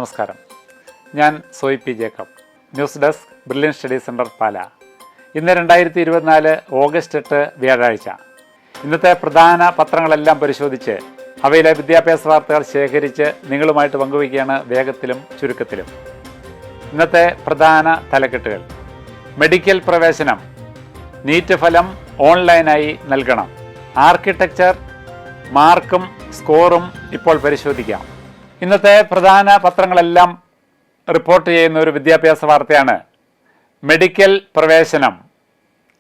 നമസ്കാരം. ഞാൻ Soyi P Jacob, news desk, brilliant study centre, Pala. ഇന്ന് 2024 ഓഗസ്റ്റ് 8 വ്യാഴാഴ്ച. ഇന്നത്തെ പ്രധാന പത്രങ്ങളെല്ലാം പരിശോധിച്ച് അവയിലെ വിദ്യാഭ്യാസ വാർത്തകൾ ശേഖരിച്ച് നിങ്ങളുമായിട്ട് പങ്കുവയ്ക്കുകയാണ് വേഗത്തിലും ചുരുക്കത്തിലും. ഇന്നത്തെ പ്രധാന തലക്കെട്ടുകൾ: മെഡിക്കൽ പ്രവേശനം, നീറ്റ് ഫലം ഓൺലൈനായി നൽകണം. ആർക്കിടെക്ചർ മാർക്കും സ്കോറും ഇപ്പോൾ പരിശോധിക്കാം. ഇന്നത്തെ പ്രധാന പത്രങ്ങളെല്ലാം റിപ്പോർട്ട് ചെയ്യുന്ന ഒരു വിദ്യാഭ്യാസ വാർത്തയാണ് മെഡിക്കൽ പ്രവേശനം.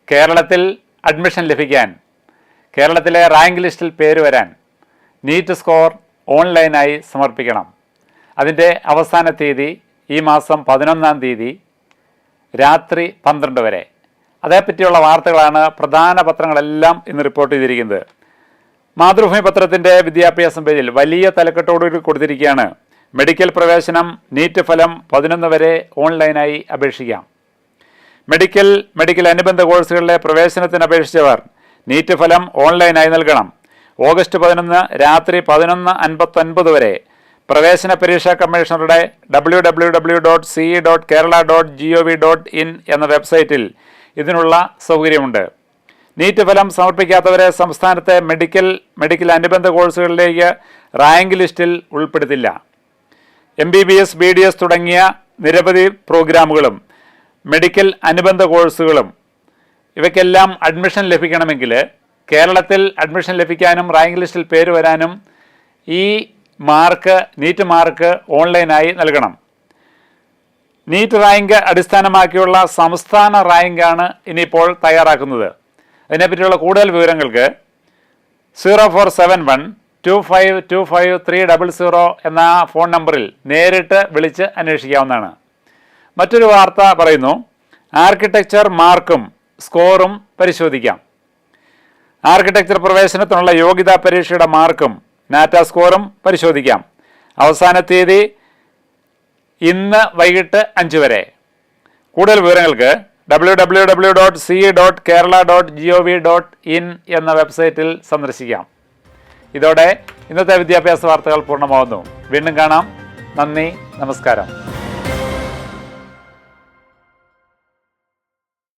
കേരളത്തിൽ അഡ്മിഷൻ ലഭിക്കാൻ, കേരളത്തിലെ റാങ്ക് ലിസ്റ്റിൽ പേര് വരാൻ നീറ്റ് സ്കോർ ഓൺലൈനായി സമർപ്പിക്കണം. അതിൻ്റെ അവസാന തീയതി ഈ മാസം 11-ാം തീയതി രാത്രി 12 വരെ. അതേപ്പറ്റിയുള്ള വാർത്തകളാണ് പ്രധാന പത്രങ്ങളെല്ലാം ഇന്ന് റിപ്പോർട്ട് ചെയ്തിരിക്കുന്നത്. മാതൃഭൂമി പത്രത്തിൻ്റെ വിദ്യാഭ്യാസം പേജിൽ വലിയ തലക്കെട്ടോടുകൂടി കൊടുത്തിരിക്കുകയാണ്: മെഡിക്കൽ പ്രവേശനം, നീറ്റ് ഫലം 11 വരെ ഓൺലൈനായി അപേക്ഷിക്കാം. മെഡിക്കൽ അനുബന്ധ കോഴ്സുകളിലെ പ്രവേശനത്തിന് അപേക്ഷിച്ചവർ നീറ്റ് ഫലം ഓൺലൈനായി നൽകണം. ഓഗസ്റ്റ് 11 രാത്രി 11:59 വരെ പ്രവേശന പരീക്ഷാ കമ്മീഷണറുടെ www.ce.kerala.gov.in എന്ന വെബ്സൈറ്റിൽ ഇതിനുള്ള സൗകര്യമുണ്ട്. നീറ്റ് ഫലം സമർപ്പിക്കാത്തവരെ സംസ്ഥാനത്തെ മെഡിക്കൽ അനുബന്ധ കോഴ്സുകളിലേക്ക് റാങ്ക് ലിസ്റ്റിൽ ഉൾപ്പെടുത്തില്ല. MBBS, BDS തുടങ്ങിയ നിരവധി പ്രോഗ്രാമുകളും മെഡിക്കൽ അനുബന്ധ കോഴ്സുകളും ഇവയ്ക്കെല്ലാം അഡ്മിഷൻ ലഭിക്കണമെങ്കിൽ കേരളത്തിൽ അഡ്മിഷൻ ലഭിക്കാനും റാങ്ക് ലിസ്റ്റിൽ പേര് വരാനും ഈ നീറ്റ് മാർക്ക് ഓൺലൈനായി നൽകണം. നീറ്റ് റാങ്ക് അടിസ്ഥാനമാക്കിയുള്ള സംസ്ഥാന റാങ്കാണ് ഇനിയിപ്പോൾ തയ്യാറാക്കുന്നത്. അതിനെപ്പറ്റിയുള്ള കൂടുതൽ വിവരങ്ങൾക്ക് 0471252530 എന്ന ഫോൺ നമ്പറിൽ നേരിട്ട് വിളിച്ച് അന്വേഷിക്കാവുന്നതാണ്. മറ്റൊരു വാർത്ത പറയുന്നു: ആർക്കിടെക്ചർ മാർക്കും സ്കോറും പരിശോധിക്കാം. ആർക്കിടെക്ചർ പ്രവേശനത്തിനുള്ള യോഗ്യതാ പരീക്ഷയുടെ മാർക്കും നാറ്റ സ്കോറും പരിശോധിക്കാം. അവസാന തീയതി ഇന്ന് വൈകിട്ട് 5 വരെ. കൂടുതൽ വിവരങ്ങൾക്ക് www.ce.kerala.gov.in എന്ന വെബ്സൈറ്റിൽ സന്ദർശിക്കാം. ഇതോടെ ഇന്നത്തെ വിദ്യാഭ്യാസ വാർത്തകൾ പൂർണ്ണമാവുന്നു. വീണ്ടും കാണാം. നന്ദി, നമസ്കാരം.